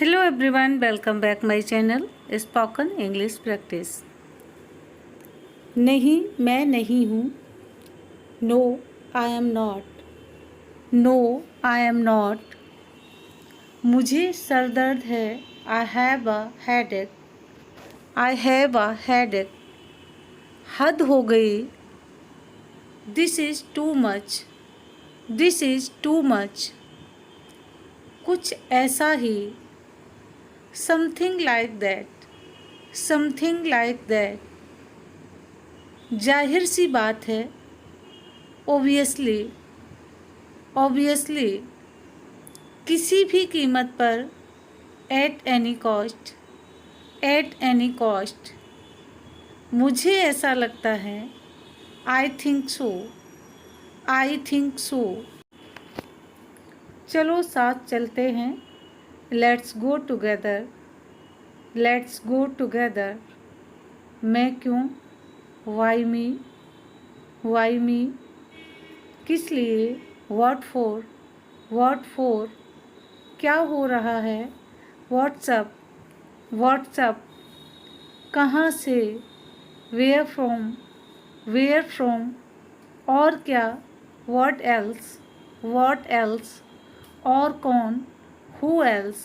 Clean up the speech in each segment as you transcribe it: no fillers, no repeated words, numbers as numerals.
Hello everyone, welcome back my channel Spoken English Practice। नहीं, मैं नहीं हूँ। No, I am not। No, I am not। मुझे sir दर्द है। I have a headache। I have a headache। हद हो गई। This is too much। This is too much। कुछ ऐसा ही। Something like that। Something like that। जाहिर सी बात है। Obviously। Obviously। किसी भी कीमत पर। At any cost। At any cost। मुझे ऐसा लगता है। I think so। I think so। चलो साथ चलते हैं। Let's go together। Let's go together। मैं क्यों। Why me। Why me। किस लिए। What for। What for। क्या हो रहा है। What's up। What's up। कहाँ से। Where from। Where from। और क्या। What else। What else। और कौन। Who else।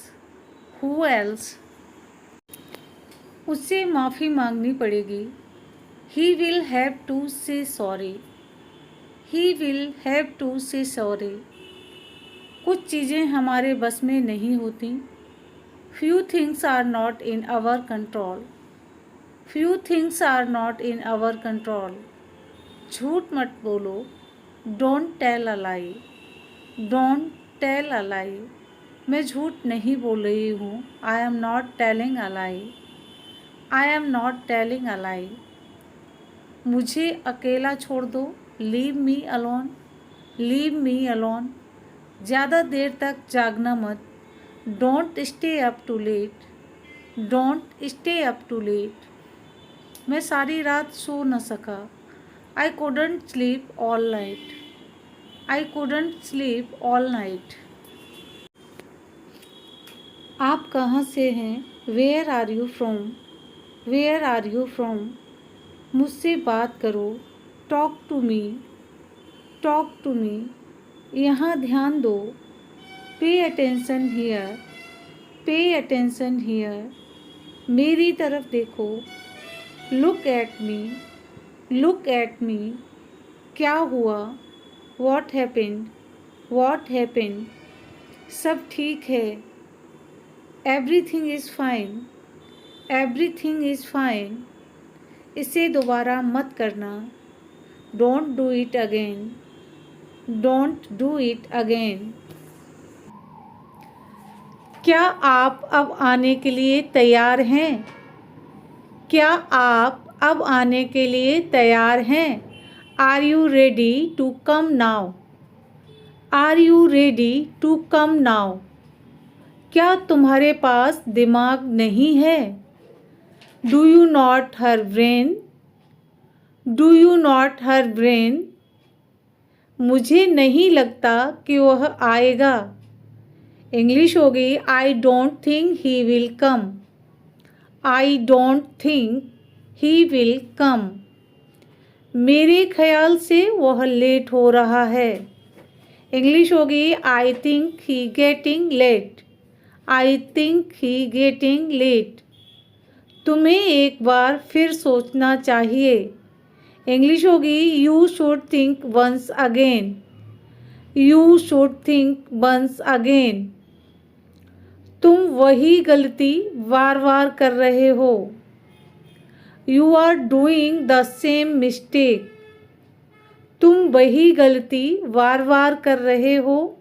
Who else। उससे माफ़ी मांगनी पड़ेगी। He will have to say sorry। He will have to say sorry। कुछ चीज़ें हमारे बस में नहीं होती। Few things are not in our control। Few things are not in our control। झूठ मत बोलो। Don't tell a lie। Don't tell a lie। मैं झूठ नहीं बोल रही हूँ। I am not telling a lie। I am not telling a lie। मुझे अकेला छोड़ दो। Leave me alone। Leave me alone। ज़्यादा देर तक जागना मत। Don't stay up too late। Don't stay up too late। मैं सारी रात सो न सका। I couldn't sleep all night। I couldn't sleep all night। आप कहाँ से हैं। Where are you from। Where are you from। मुझसे बात करो। Talk to me। Talk to me। यहाँ ध्यान दो। Pay attention here। Pay attention here। मेरी तरफ देखो। Look at me। Look at me। क्या हुआ। What happened। What happened। सब ठीक है। Everything is fine। Everything is fine। इसे दोबारा मत करना। Don't do it again। Don't do it again। क्या आप अब आने के लिए तैयार हैं। क्या आप अब आने के लिए तैयार हैं। Are you ready to come now। Are you ready to come now। क्या तुम्हारे पास दिमाग नहीं है। Do you not her brain। Do you not her brain। मुझे नहीं लगता कि वह आएगा। इंग्लिश होगी I don't think he will come। I don't think he will come। मेरे ख्याल से वह लेट हो रहा है। इंग्लिश होगी I think he getting late। I think he getting late। तुम्हें एक बार फिर सोचना चाहिए। इंग्लिश होगी You should think once again। You should think once again। तुम वही गलती बार बार कर रहे हो। You are doing the same mistake। तुम वही गलती बार बार कर रहे हो।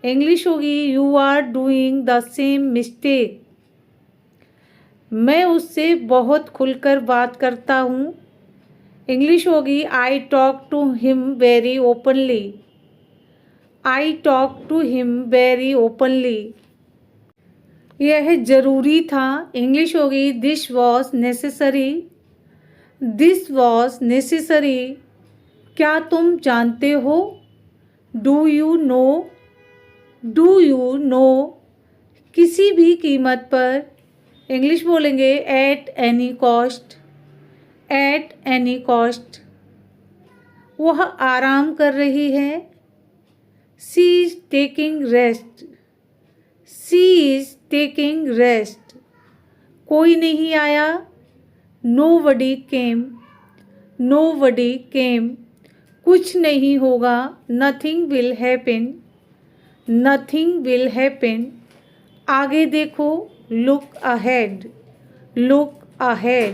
इंग्लिश होगी You are doing the same mistake। मैं उससे बहुत खुलकर बात करता हूँ। इंग्लिश होगी I talk to him very openly। I talk to him very openly। यह ज़रूरी था। इंग्लिश होगी This was necessary। This was necessary। क्या तुम जानते हो। Do you know। Do you know। किसी भी कीमत पर, इंग्लिश बोलेंगे at any cost, at any cost. वह आराम कर रही है, she is taking rest, she is taking rest. कोई नहीं आया, नोबडी केम, नोबडी केम। कुछ नहीं होगा, nothing will happen, nothing will happen. आगे देखो, लुक अहेड, लुक अहेड।